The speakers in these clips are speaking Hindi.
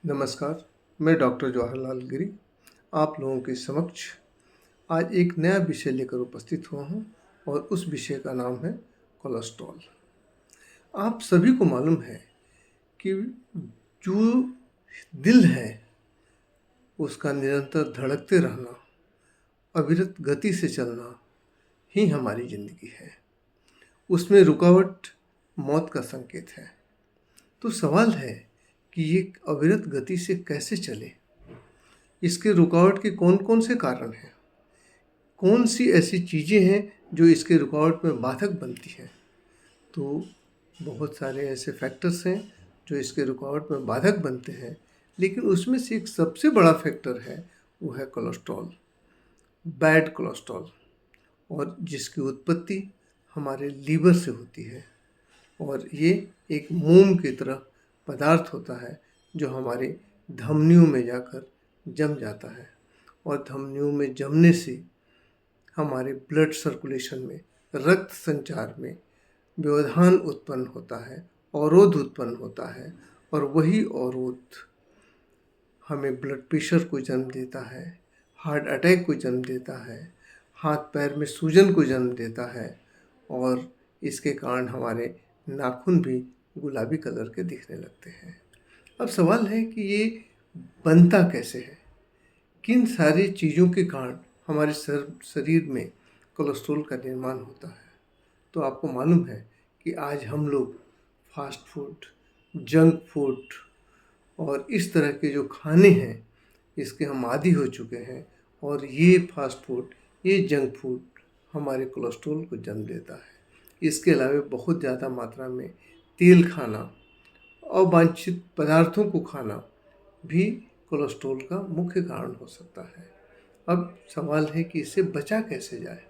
नमस्कार, मैं डॉक्टर जवाहरलाल गिरी आप लोगों के समक्ष आज एक नया विषय लेकर उपस्थित हुआ हूँ और उस विषय का नाम है कोलेस्ट्रॉल। आप सभी को मालूम है कि जो दिल है उसका निरंतर धड़कते रहना, अविरत गति से चलना ही हमारी ज़िंदगी है। उसमें रुकावट मौत का संकेत है। तो सवाल है कि ये अविरत गति से कैसे चले? इसके रुकावट के कौन कौन से कारण हैं? कौन सी ऐसी चीज़ें हैं जो इसके रुकावट में बाधक बनती हैं? तो बहुत सारे ऐसे फैक्टर्स हैं जो इसके रुकावट में बाधक बनते हैं, लेकिन उसमें से एक सबसे बड़ा फैक्टर है, वो है कोलेस्ट्रॉल, बैड कोलेस्ट्रॉल, और जिसकी उत्पत्ति हमारे लीवर से होती है। और ये एक मोम की तरह पदार्थ होता है जो हमारे धमनियों में जाकर जम जाता है, और धमनियों में जमने से हमारे ब्लड सर्कुलेशन में, रक्त संचार में व्यवधान उत्पन्न होता है, अवरोध उत्पन्न होता है, और वही अवरोध हमें ब्लड प्रेशर को जन्म देता है, हार्ट अटैक को जन्म देता है, हाथ पैर में सूजन को जन्म देता है, और इसके कारण हमारे नाखून भी गुलाबी कलर के दिखने लगते हैं। अब सवाल है कि ये बनता कैसे है? किन सारी चीज़ों के कारण हमारे शरीर में कोलेस्ट्रॉल का निर्माण होता है? तो आपको मालूम है कि आज हम लोग फास्ट फूड, जंक फूड और इस तरह के जो खाने हैं इसके हम आदी हो चुके हैं, और ये फास्ट फूड, ये जंक फूड हमारे कोलेस्ट्रॉल को जन्म देता है। इसके अलावा बहुत ज़्यादा मात्रा में तेल खाना, अवांछित पदार्थों को खाना भी कोलेस्ट्रॉल का मुख्य कारण हो सकता है। अब सवाल है कि इससे बचा कैसे जाए?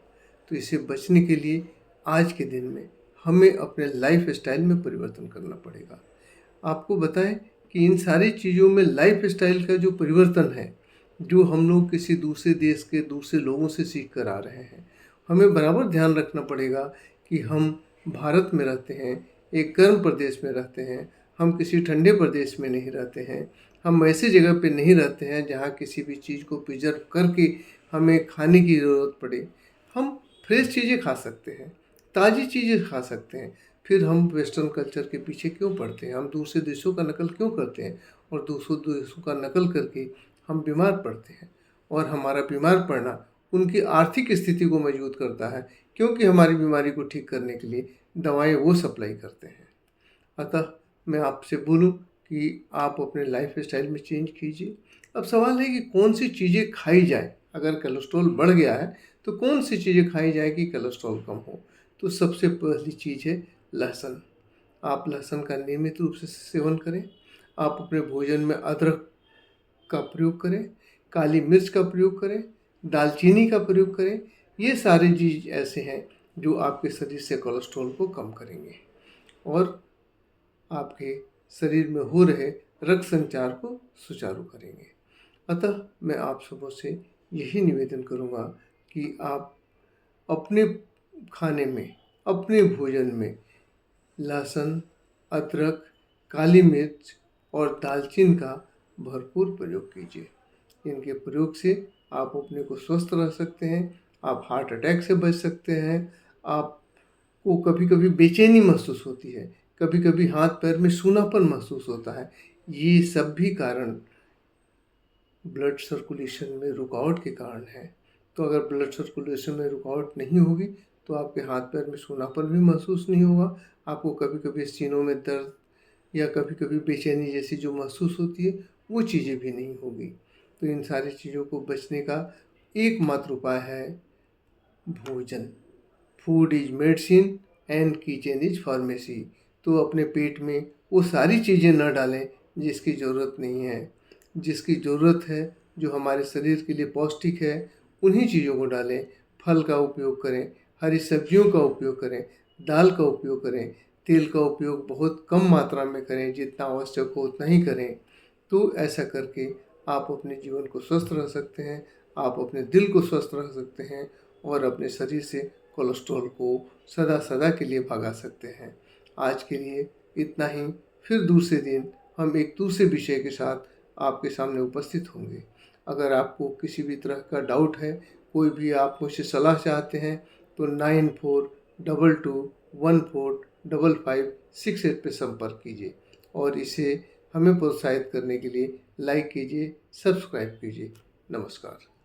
तो इससे बचने के लिए आज के दिन में हमें अपने लाइफ स्टाइल में परिवर्तन करना पड़ेगा। आपको बताएं कि इन सारी चीज़ों में लाइफ स्टाइल का जो परिवर्तन है, जो हम लोग किसी दूसरे देश के दूसरे लोगों से सीख कर आ रहे हैं, हमें बराबर ध्यान रखना पड़ेगा कि हम भारत में रहते हैं, एक गर्म प्रदेश में रहते हैं, हम किसी ठंडे प्रदेश में नहीं रहते हैं, हम ऐसी जगह पे नहीं रहते हैं जहाँ किसी भी चीज़ को प्रिजर्व करके हमें खाने की ज़रूरत पड़े। हम फ्रेश चीज़ें खा सकते हैं, ताज़ी चीज़ें खा सकते हैं। फिर हम वेस्टर्न कल्चर के पीछे क्यों पड़ते हैं? हम दूसरे देशों का नकल क्यों करते हैं? और दूसरों देशों का नकल करके हम बीमार पड़ते हैं, और हमारा बीमार पड़ना उनकी आर्थिक स्थिति को मजबूत करता है, क्योंकि हमारी बीमारी को ठीक करने के लिए दवाएं वो सप्लाई करते हैं। अतः मैं आपसे बोलूं कि आप अपने लाइफ स्टाइल में चेंज कीजिए। अब सवाल है कि कौन सी चीज़ें खाई जाए? अगर कोलेस्ट्रॉल बढ़ गया है तो कौन सी चीज़ें खाई जाए कि कोलेस्ट्रॉल कम हो? तो सबसे पहली चीज़ है लहसुन। आप लहसुन का नियमित रूप से सेवन करें। आप अपने भोजन में अदरक का प्रयोग करें, काली मिर्च का प्रयोग करें, दालचीनी का प्रयोग करें। ये सारी चीज़ ऐसे हैं जो आपके शरीर से कोलेस्ट्रॉल को कम करेंगे और आपके शरीर में हो रहे रक्त संचार को सुचारू करेंगे। अतः मैं आप सबों से यही निवेदन करूँगा कि आप अपने खाने में, अपने भोजन में लहसुन, अदरक, काली मिर्च और दालचीनी का भरपूर प्रयोग कीजिए। इनके प्रयोग से आप अपने को स्वस्थ रह सकते हैं, आप हार्ट अटैक से बच सकते हैं, आपको कभी कभी बेचैनी महसूस होती है, कभी कभी हाथ पैर में सूनापन महसूस होता है। ये सब भी कारण ब्लड सर्कुलेशन में रुकावट के कारण है। तो अगर ब्लड सर्कुलेशन में रुकावट नहीं होगी तो आपके हाथ पैर में सूनापन भी महसूस नहीं होगा, आपको कभी कभी सीनों में दर्द या कभी कभी बेचैनी जैसी जो महसूस होती है वो चीज़ें भी नहीं होगी। तो इन सारी चीज़ों को बचने का एकमात्र उपाय है भोजन। Food is medicine and kitchen is pharmacy. तो अपने पेट में वो सारी चीज़ें न डालें जिसकी ज़रूरत नहीं है। जिसकी ज़रूरत है, जो हमारे शरीर के लिए पौष्टिक है, उन्हीं चीज़ों को डालें। फल का उपयोग करें, हरी सब्जियों का उपयोग करें, दाल का उपयोग करें, तेल का उपयोग बहुत कम मात्रा में करें, जितना आवश्यक हो उतना ही करें। तो ऐसा करके आप अपने जीवन को स्वस्थ रह सकते हैं, आप अपने दिल को स्वस्थ रख सकते हैं, और अपने शरीर से कोलेस्ट्रॉल को सदा सदा के लिए भगा सकते हैं। आज के लिए इतना ही। फिर दूसरे दिन हम एक दूसरे विषय के साथ आपके सामने उपस्थित होंगे। अगर आपको किसी भी तरह का डाउट है, कोई भी आप मुझसे सलाह चाहते हैं, तो 9422145568 पे संपर्क कीजिए और इसे हमें प्रोत्साहित करने के लिए लाइक कीजिए, सब्सक्राइब कीजिए। नमस्कार।